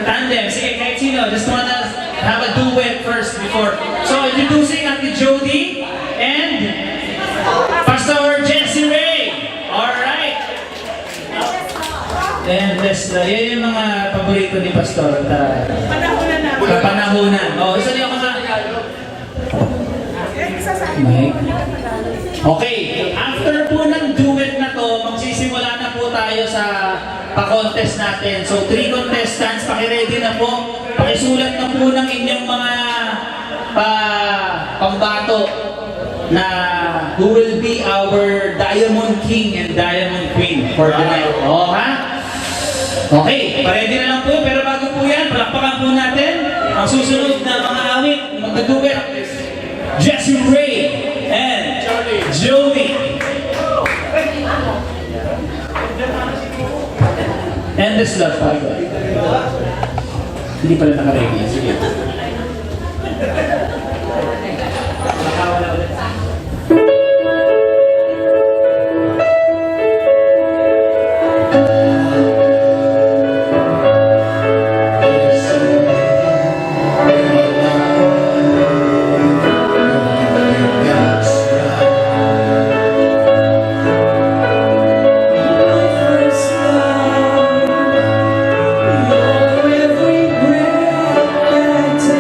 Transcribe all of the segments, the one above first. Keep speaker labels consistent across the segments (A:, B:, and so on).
A: tandem. Sige, kahit sino. Just wanna have a duet first before. So, introducing Ate Jody and Pastor Jesse Ray. Alright. And this, yan yung mga paborito ni Pastor.
B: Panahonan na.
A: Kapanahunan. O, isa niyo ako sa... Mike. Okay, after po ng duet na to, magsisimula na po tayo sa pa-contest natin. So, 3 contestants, pakiready na po. Pakisulat na po ng inyong mga pambato na who will be our Diamond King and Diamond Queen for the night. Oh, ha? Okay, paready na lang po. Pero bago po yan, palakpakan po natin ang susunod na mga awit, magduduet. Jesse Ray and Jody. And this love fight. Hindi pala nakaready. Sige.
C: Every breath I take.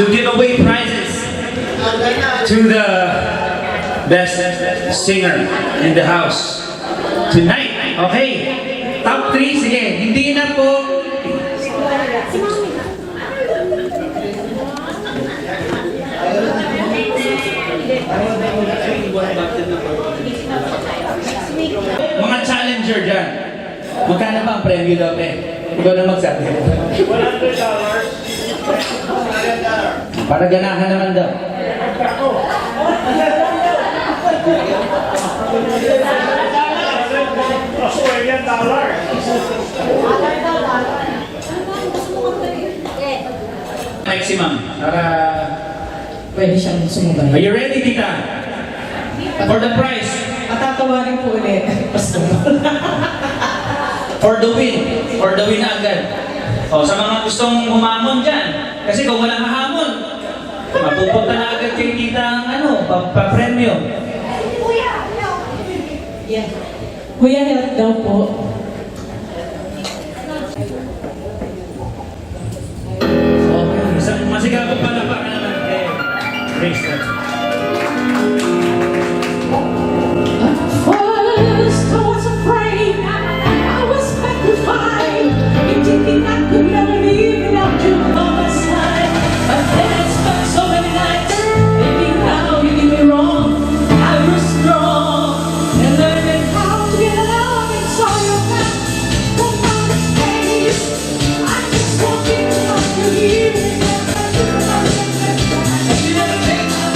A: to give away prizes to the best singer in the house tonight. Okay, top 3, sige, hindi na po. Mga challenger dyan. Magkano ba ang premyo, Lope? Ikaw na magsabi.
B: $100.
A: Para ganahan naman daw.
B: Australian dollar.
A: Maximum. Para...
C: Pwede siyang
A: Are
C: sumubay.
A: you ready, tita? For the prize.
C: Patatawarin po ulit. Pastor.
A: For the win. For the win agad. O, sa mga gustong humamon dyan. Kasi kung walang hahamon, mapupunta na agad kay tita ang pa-premyo.
C: Yeah. Kuya, help daw po.
A: Okay. Masigabong palakpakan naman kay Grace.
C: First, I was afraid. I was petrified. Thinking I could never live without you by my side. But then I spent so many nights thinking how you did me wrong. I was strong and learning how to get along and saw your back from my face. I just want you to hear me. You never take my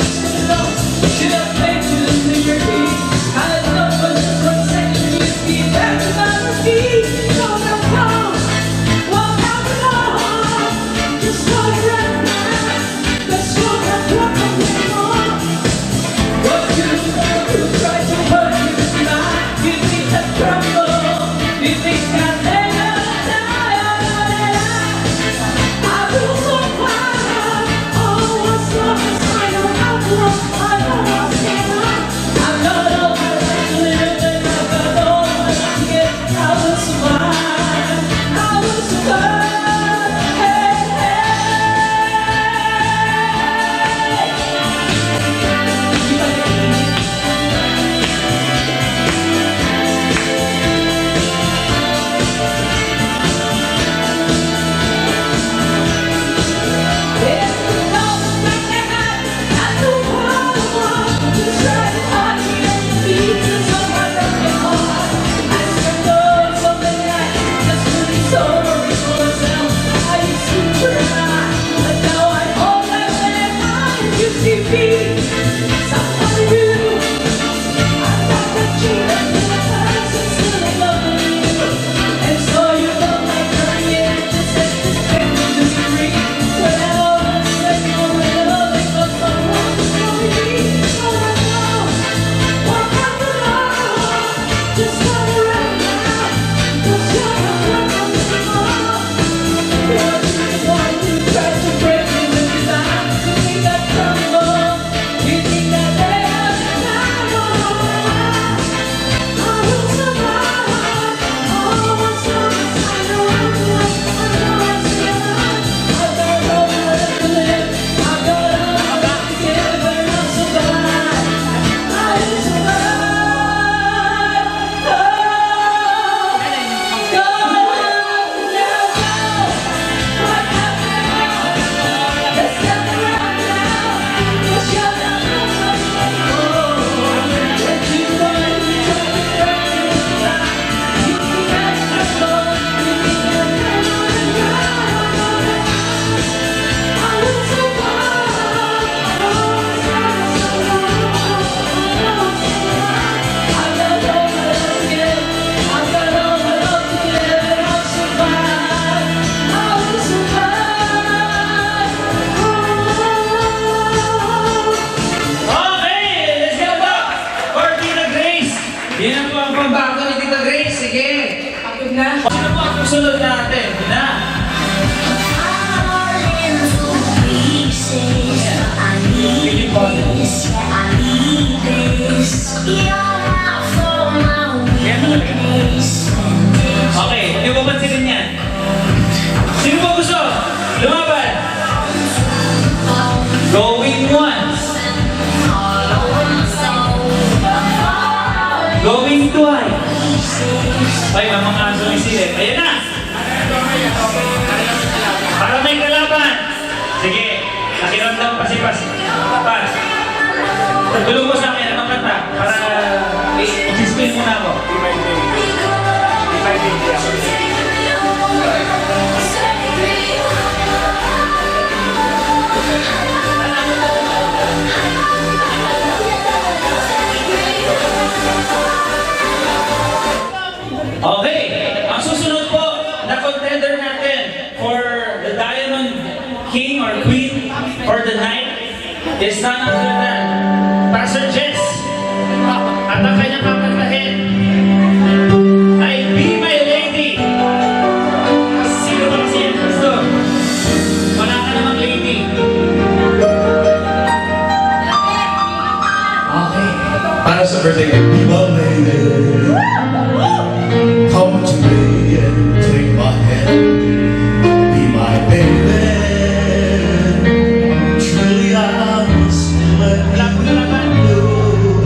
A: Pas. Pas. Tulong mo sa akin, anong kanta? Para i-explain muna ako.
B: Di ba hindi ako?
A: Okay, ang susunod po na contender natin for the Diamond King or Queen for the night is none other than Pastor Jess. At ang kanyang kakantahin ay Be My Lady. Sino ba kasi yan gusto? Wala ka namang lady. Okay.
D: Para sa birthday, be my lady. Come to me and take my hand. Be my baby. Truly I must let you know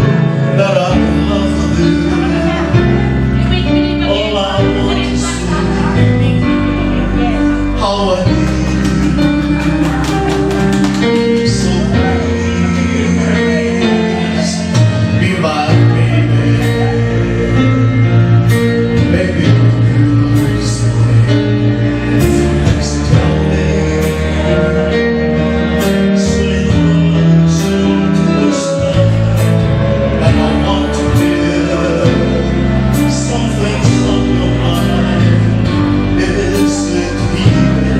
D: that I love you. All I want to see how I need you. So please be my baby. Baby, please tell me. Sweet words to whisper, and I want to hear something on your mind. Is it here?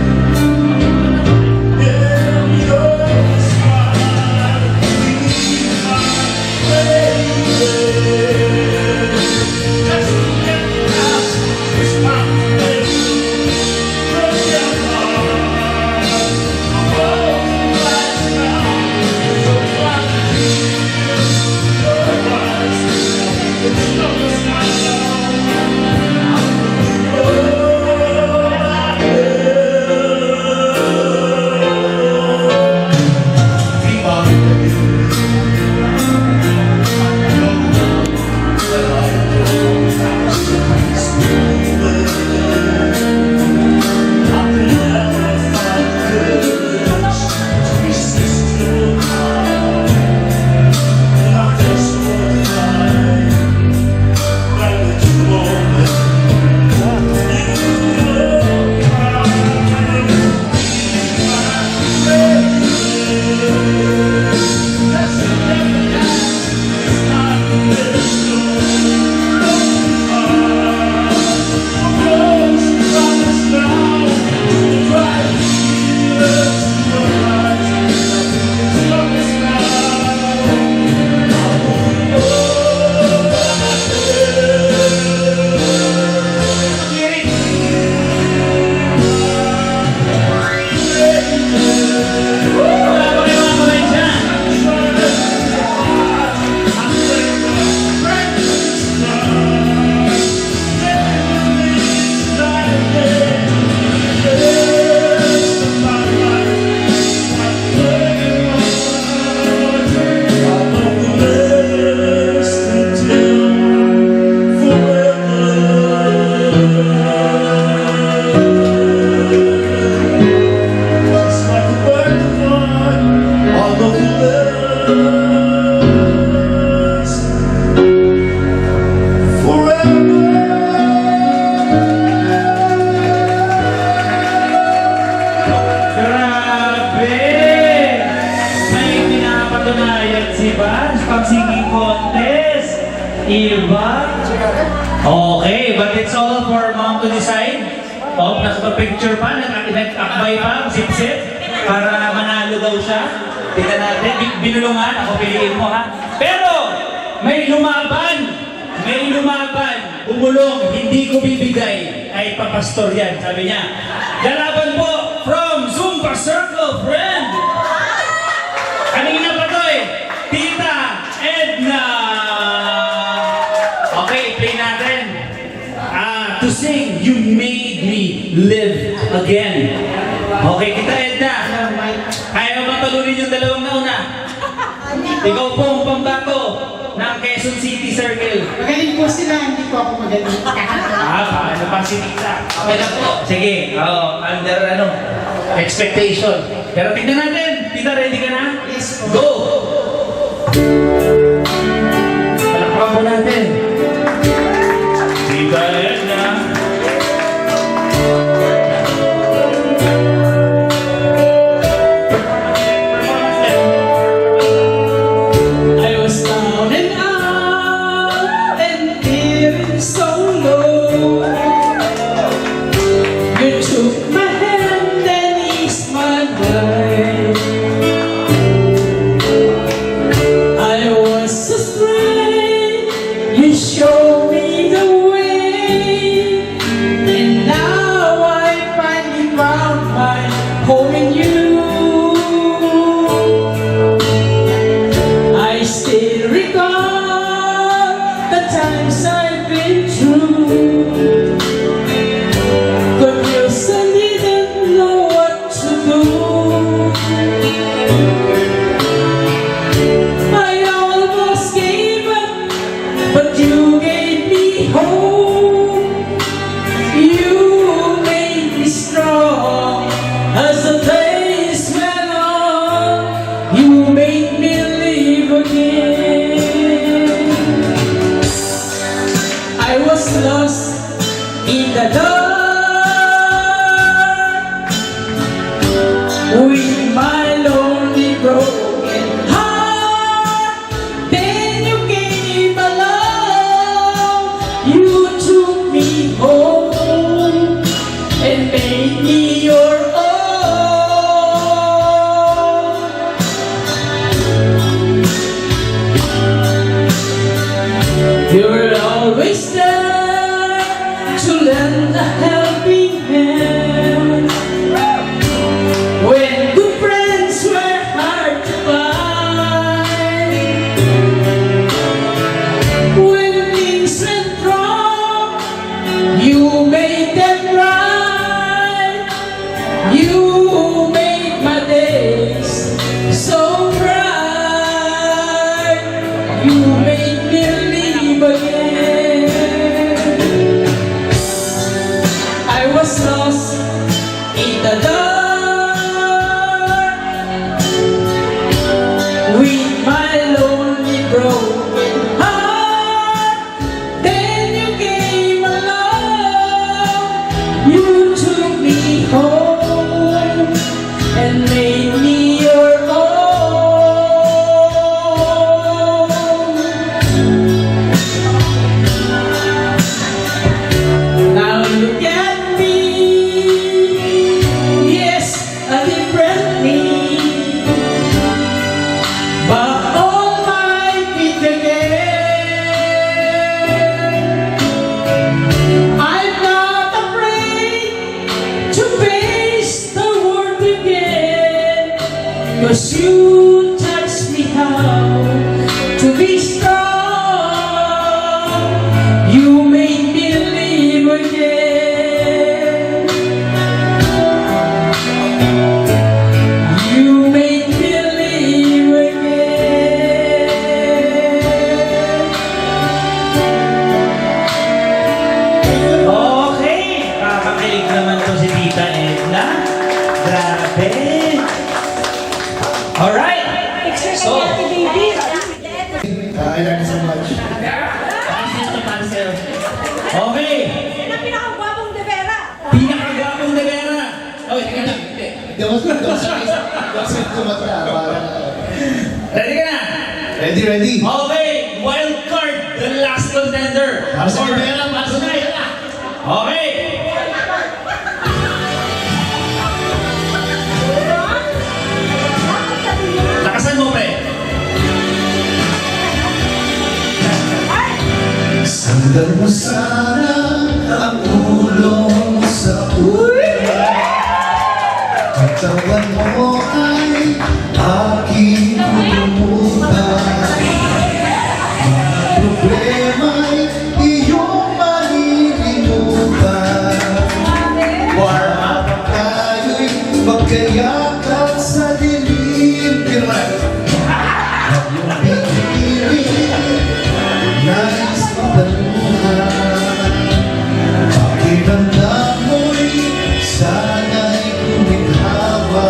D: In your smile, be my baby. Just get past this mountain from your heart. Oh, right now, so far your eyes, show us my love. Oh, I will be my baby.
A: Wala pa kayo mga kamay dyan. Grabe! May pinapatunayan si Vance pag singing contest. Iba? Okay, but it's all for mom to decide. Oh, nakapag-picture pa, nag-akbay pa, sip-sip, para manalo daw siya. Tingnan natin, binulungan, ako piliin mo ha. Pero, may lumaban, umulong, hindi ko bibigay, ay papastor yan, sabi niya. Lalaban po from Zumba Circle, friend! Kanina pa to eh, Tita Edna! Okay, play natin. To sing, You Made Me Live Again. Okay, Tita Edna. Kaya mo talunin yung dalawang nauna. Ikaw po ang pambato ng Quezon City Circle.
E: Magaling po sila, hindi po ako magaling.
A: Paano pa si Tita? Okay na po. Sige, under expectation. Pero tignan natin, Tita, ready ka na?
E: Yes po.
A: Go! Palakpakan po natin. Tita Edna.
C: I was down and out and feeling so low. You took my hand and eased my mind. I was astray, you showed me the way, and now I finally found my home in you. I still recall the times I've been through. Confused and didn't know what to do. I almost gave up, but you gave me hope. You made me strong as the days went on. You made me live again. I was lost in the dark with my lonely broken heart. Then you came along. You took me home and made me your own. You're always there to lend a helping hand when good friends were hard to find. When things went wrong, you made them right. You made my days so bright. You made me live again. I was lost in the dark with my lonely broken heart. Then you came along. You took me home and made me your own. Now look at me, yes, a different me, but on my feet again. I'm not afraid to face the world again, 'cause you touch me how to be strong. You made me live again. You made me live again.
A: Okay, kakakilig naman to si Tita Edna. Grabe. Alright. So,
D: I learned so much.
A: okay.
F: Yan ang pinakagwapong de Vera.
A: Pinakagapong na Vera. Oh, teka lang. Hindi.
D: Dapat kumata.
A: Ready ka na?
D: Ready, ready.
A: Okay, wild card, the last contender.
D: Para sa Rivera, para sa Rivera.
A: Okay. Lakasan mo, pre.
D: Sandal mo sana ang ulo mo sa ulan. Katawan mo ay aking lumutan. Mga problema'y iyong malilimutan. Para tayo'y magkayakan sa dilim. Yung pinili, nais mabaluhan. Pakiramdam mo'y sana'y kumikhawa.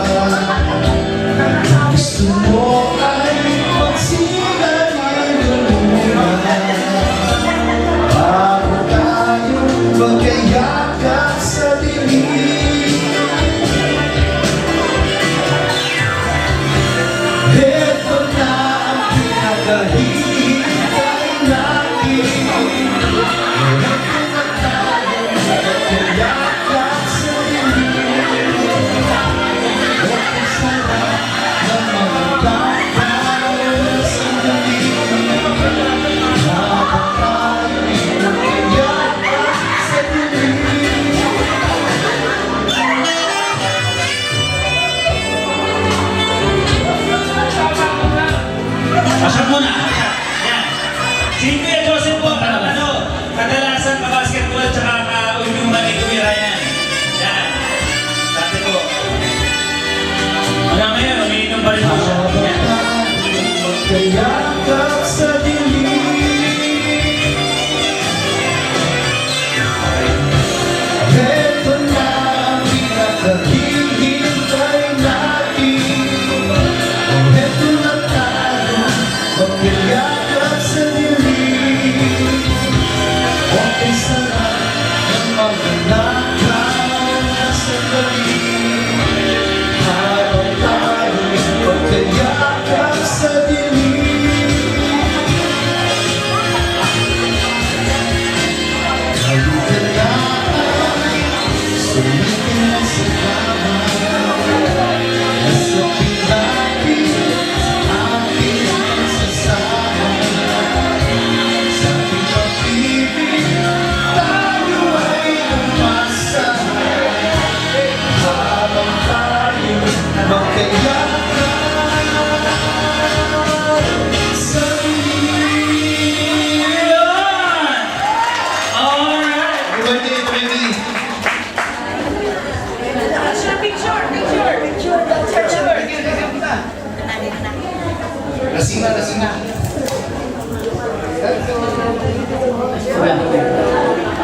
D: Lasing na, lasing na.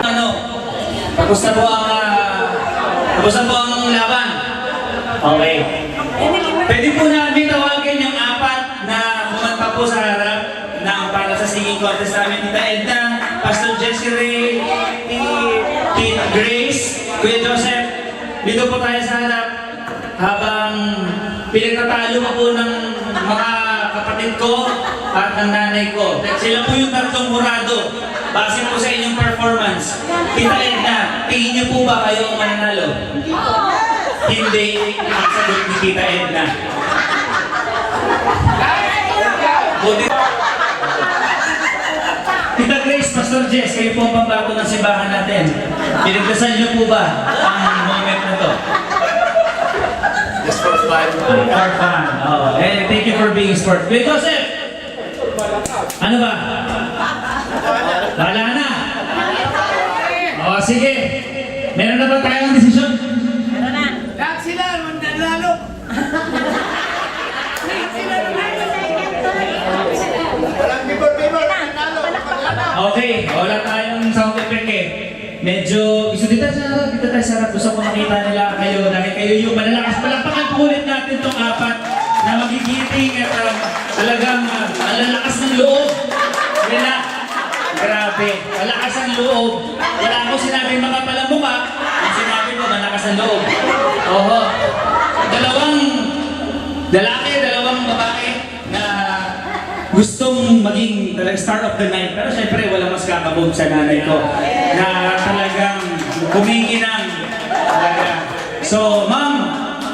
A: Ano? Tapos na po ang laban. Okay. Pwede po namin tawagin yung apat na kumanta po sa harap na para sa singing contest namin, Tita Edna, Pastor Jessie Ray, Tita Grace, Kuya Joseph. Dito po tayo sa harap habang pinagtatalo pa po ng mga kapatid ko at ng nanay ko. Sila po yung tatlong murado. Base po sa inyong performance. Tita Edna, tingin niyo po ba kayo ang mananalo? Hindi ang sagot ni Tita Edna. Buti. Tita Grace, Pastor Jess, kayo po ang pambato ng simbahan natin. Pinagdasal niyo po ba ang moment na to?
D: Just for fun.
A: For fun. Oh, and thank you for being sport. Wait, Joseph! Ano ba? Wala na. Oh, sige. Meron na ba tayong desisyon?
B: Lahat sila, mananalo. Walang bibor-bibor, mananalo.
A: Okay, wala tayong sound effect eh. Medyo, gusto dito tayo sa harap. Gusto ko makita nila kayo dahil kayo yung malalakas. Palakpakan po ulit natin itong apat na magigiting at talagang malalakas ng loob. Yan na. Grabe, malakas ang loob. Wala akong sinabing mga palamuka. Ang sinabi ko, malakas ang loob. Oho. Dalawang lalaki, dalawang babae na gustong maging talagang star of the night. Pero syempre, wala mas kakabog sa nanay ko na talagang kuminginang talaga. So, ma'am,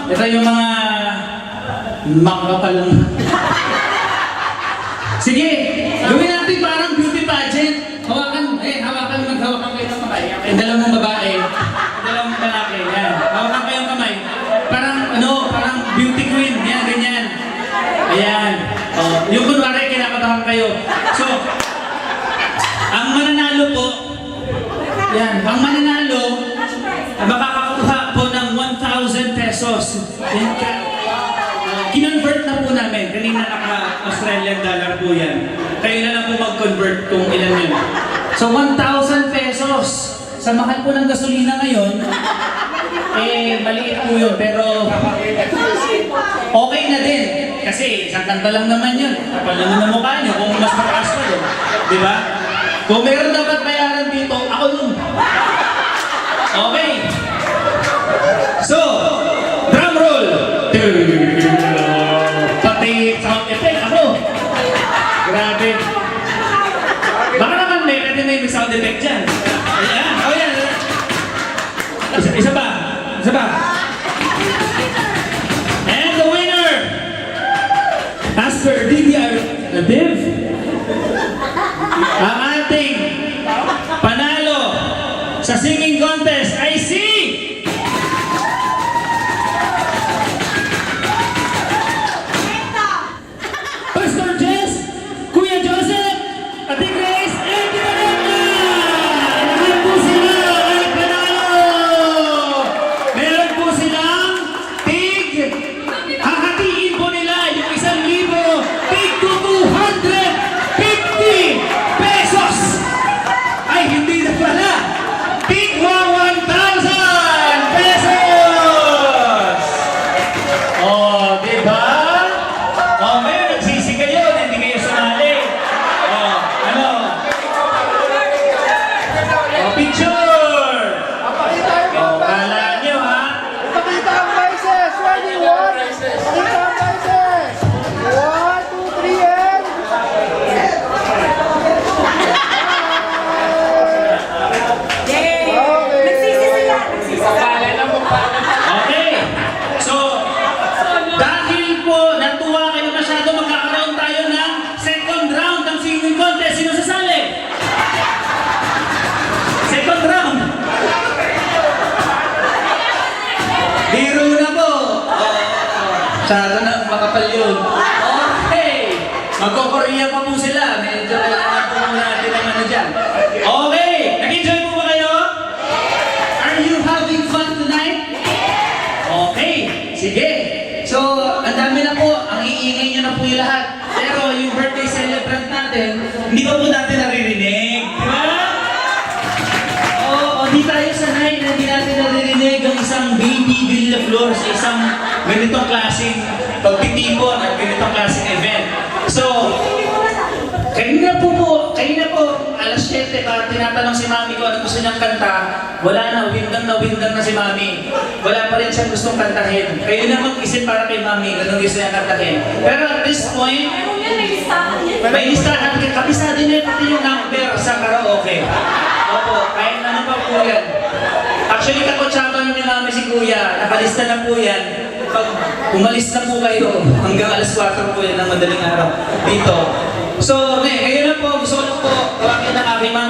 A: ito yung mga makapalang. Sige, gawin natin parang beauty pageant. Hawakan kayo ng kamay. Yung dalawang babae, yung dalawang lalaki, yan. Hawakan kayo ng kamay. Parang beauty queen, yan, ganyan. Ayan. Oh, yung kunwari, kinakatahan kayo. So, ang mananalo po, yan, ang mananalo, makakakuha po ng 1,000 pesos. Yan ka. Kinonvert na po namin. Kanina naka-Australian dollar po yan. Kayo na lang po mag-convert kung ilan yun. So, 1,000 pesos. Sa mahal po ng gasolina ngayon, maliit po yun. Pero, okay na din. Kasi isang kanta lang naman yun. Kapal naman ang mukha nyo kung mas mataas pa doon. Di ba? Kung meron dapat bayaran dito, ako yun. Okay. So, drum roll. Pati sound effect ako. Grabe. Baka naman may sound effect dyan. Ayan. Oh, yan. Isa pa. And the winner, as per DDR Div, ang ating panalo sa singing contest ay si Pastor Jess, Kuya Joseph, Ate Grace, and Tita Edna! Lahat po sila ay panalo! Meron po silang hahatiin po nila yung 1,000 tig to 250 pesos! Ay, hindi na pala! Tig 1,000 pesos! Oh, diba? Oh, ngayon nagsisi kayo, hindi kayo sumali. Oh, ano? Oh, picture! Oh, kala nyo ha?
B: Pakita ang prices! Ready, one! Pakita ang prices! 1, 2, 3, and...
F: Nagsisi sila.
A: Okay. So, dahil po natuwa kayo masyado, magkakaroon tayo ng second round ng singing contest. Sino sasali? Second round. Biro na po. Masyado na makapal yun. Okay. Magko-Korea pa po sila. Medyo kailangan po natin ang ano dyan. Okay. Nag-enjoy po ba kayo? Are you having fun tonight? Okay. Sige. So, ang dami na po, ang iingay nyo na po yung lahat. Pero yung birthday celebrant natin, hindi pa po natin naririnig. Di ba? Oo, di tayo sanay na hindi natin naririnig ang isang baby Villaflor sa isang ganitong klaseng pagtitipon at ganitong klaseng event. So, kanina po, alas 7 pa tinatanong si Mami ko ano gusto niyang kanta. Wala na windang na si Mami. Wala pa rin siyang gustong kantahin. Kayo na mag-isip para kay Mami kung anong gusto niyang kantahin. Pero at this point,
F: Meron yan, may listahan yan.
A: may listahan, kabisado niya pati yung number sa karaoke. Opo, kahit ano pa po yan. Actually, kakotsaban ni Mami si Kuya, nakalista na po yan. Pag umalis na po kayo, hanggang alas 4 po yan ng madaling araw dito. So, ngayon na po, gusto ko lang po tawagin ng aking mga